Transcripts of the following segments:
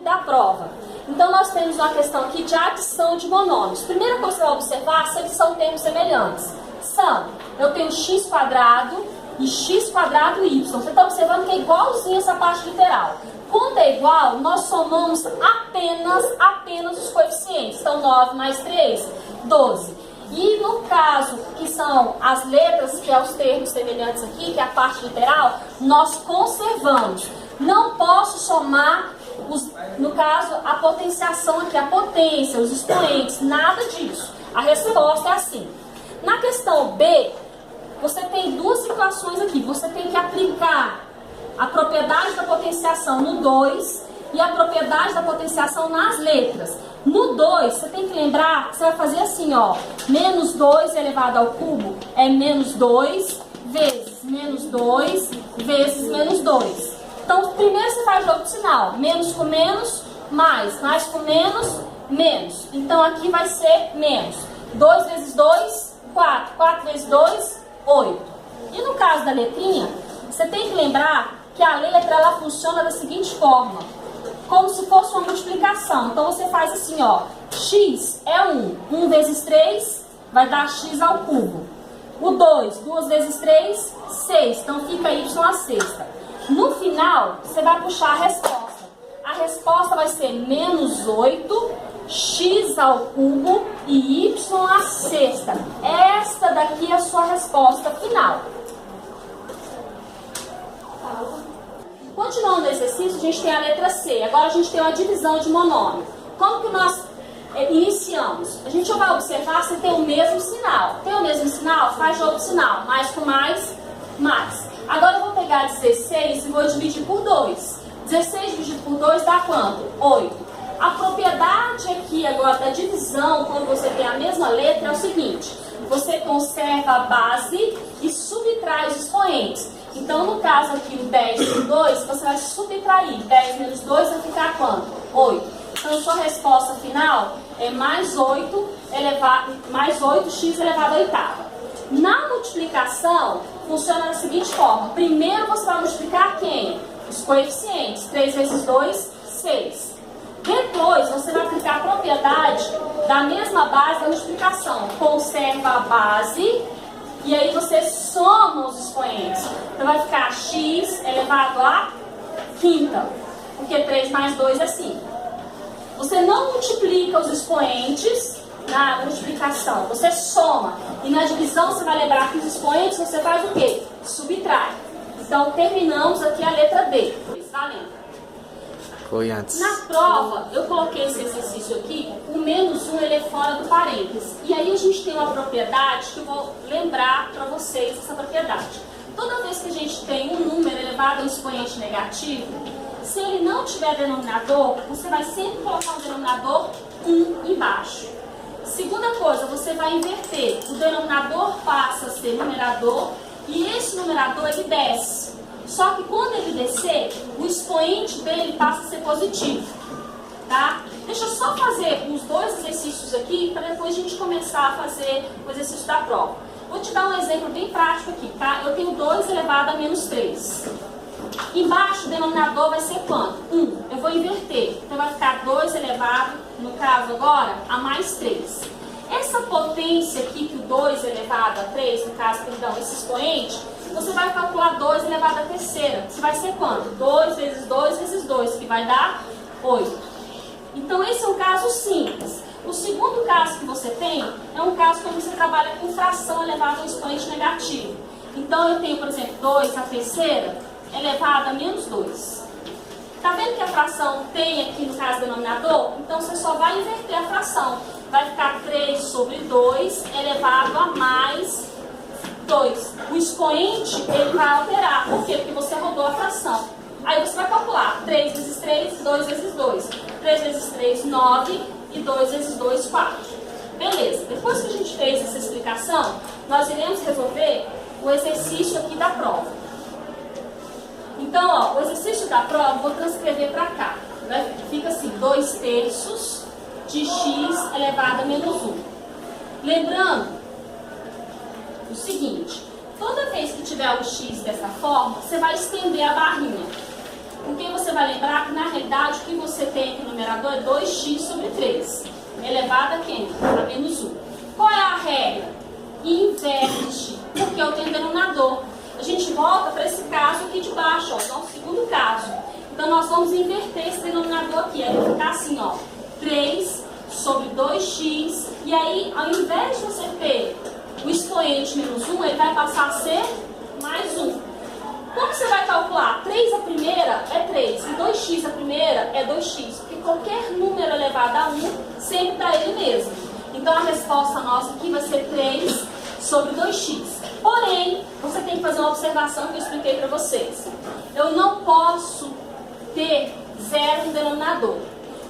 da prova. Então, nós temos uma questão aqui de adição de monômios. Primeira coisa que você vai observar se eles são termos semelhantes. Eu tenho x quadrado e x quadrado y. Você está observando que é igualzinho essa parte literal. Quando é igual, nós somamos apenas os coeficientes. Então, 9 mais 3, 12. E no caso, que são as letras, que é os termos semelhantes aqui, que é a parte literal, nós conservamos. Não posso somar, no caso, a potenciação aqui, a potência, os expoentes, nada disso. A resposta é assim. Na questão B, você tem duas situações aqui. Você tem que aplicar a propriedade da potenciação no 2 e a propriedade da potenciação nas letras. No 2, você tem que lembrar que você vai fazer assim, ó. Menos 2 elevado ao cubo é menos 2 vezes menos 2 vezes menos 2. Então, primeiro você faz jogo de sinal. Menos com menos, mais com menos, menos. Então, aqui vai ser menos. 2 vezes 2, 4. 4 vezes 2, 8. E no caso da letrinha, você tem que lembrar que a letra ela funciona da seguinte forma. Como se fosse uma multiplicação. Então, você faz assim, ó. X é 1. 1 vezes 3 vai dar x ao cubo. O 2, 2 vezes 3, 6. Então, fica y à sexta. No final, você vai puxar a resposta. A resposta vai ser menos 8, x ao cubo e y à sexta. Esta daqui é a sua resposta final. Continuando o exercício, a gente tem a letra C. Agora a gente tem uma divisão de monômio. Como que nós iniciamos? A gente vai observar se tem o mesmo sinal. Tem o mesmo sinal? Faz jogo de sinal. Mais com mais, mais. Agora eu vou pegar 16 e vou dividir por 2. 16 dividido por 2 dá quanto? 8. A propriedade aqui agora da divisão, quando você tem a mesma letra, é o seguinte. Você conserva a base e subtrai os expoentes. Então, no caso aqui, o 10 por 2, você vai subtrair. 10 menos 2 vai ficar quanto? 8. Então, sua resposta final é mais 8x elevado à oitava. Na multiplicação, funciona da seguinte forma. Primeiro, você vai multiplicar quem? Os coeficientes. 3 vezes 2, 6. Depois, você vai aplicar a propriedade da mesma base da multiplicação. Conserva a base e aí você soma os expoentes. Então, vai ficar x elevado à quinta, porque 3 mais 2 é 5. Você não multiplica os expoentes na multiplicação, você soma. E na divisão, você vai lembrar que os expoentes você faz o quê? Subtrai. Então, terminamos aqui a letra D. Valendo. Foi antes. Na prova, eu coloquei esse exercício aqui, o menos 1 ele é fora do parênteses. E aí a gente tem uma propriedade que eu vou lembrar para vocês essa propriedade. Toda vez que a gente tem um número elevado a um expoente negativo, se ele não tiver denominador, você vai sempre colocar o denominador 1 embaixo. Segunda coisa, você vai inverter. O denominador passa a ser numerador e esse numerador ele desce. Só que quando ele descer, o expoente dele passa a ser positivo, tá? Deixa eu só fazer os dois exercícios aqui, para depois a gente começar a fazer o exercício da prova. Vou te dar um exemplo bem prático aqui, tá? Eu tenho 2 elevado a menos 3. Embaixo, o denominador vai ser quanto? 1. Eu vou inverter. Então, vai ficar 2 elevado, no caso agora, a mais 3. Essa potência aqui, que o 2 elevado a 3, no caso, perdão, esse expoente, você vai calcular 2 elevado à terceira. Que vai ser quanto? 2 vezes 2 vezes 2, que vai dar 8. Então, esse é um caso simples. O segundo caso que você tem é um caso quando você trabalha com fração elevada a um expoente negativo. Então, eu tenho, por exemplo, 2 à terceira elevado a menos 2. Tá vendo que a fração tem aqui, no caso, denominador? Então, você só vai inverter a fração. Vai ficar 3 sobre 2 elevado a mais 2. O expoente, ele vai alterar. Por quê? Porque você rodou a fração. Aí você vai calcular 3 vezes 3, 2 vezes 2. 3 vezes 3, 9. E 2 vezes 2, 4. Beleza. Depois que a gente fez essa explicação, nós iremos resolver o exercício aqui da prova. Então, ó, o exercício da prova, vou transcrever para cá. Né? Fica assim, 2/3 de x elevado a menos 1. Lembrando o seguinte, toda vez que tiver o x dessa forma, você vai estender a barrinha. Porque você vai lembrar que, na realidade, o que você tem aqui no numerador é 2x sobre 3, elevado a quem? A menos 1. Qual é a regra? Inverte, porque eu tenho denominador. A gente volta para esse caso aqui de baixo, ó, nosso segundo caso. Então, nós vamos inverter esse denominador aqui. Aí vai ficar assim, ó, 3 sobre 2x. E aí, ao invés de você ter o expoente menos 1, ele vai passar a ser mais 1. Como você vai calcular? 3 a primeira é 3 e 2x a primeira é 2x. Porque qualquer número elevado a 1 sempre dá ele mesmo. Então, a resposta nossa aqui vai ser 3 sobre 2x. Porém, você tem que fazer uma observação que eu expliquei para vocês. Eu não posso ter 0 no denominador.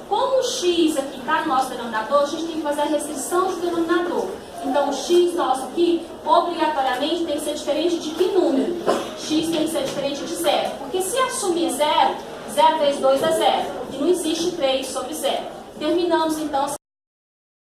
Como o x aqui está no nosso denominador, a gente tem que fazer a restrição do denominador. Então, o x nosso aqui, obrigatoriamente, tem que ser diferente de que número? X tem que ser diferente de 0. Porque se assumir 0, 0 vezes 2 é 0. E não existe 3 sobre 0. Terminamos, então,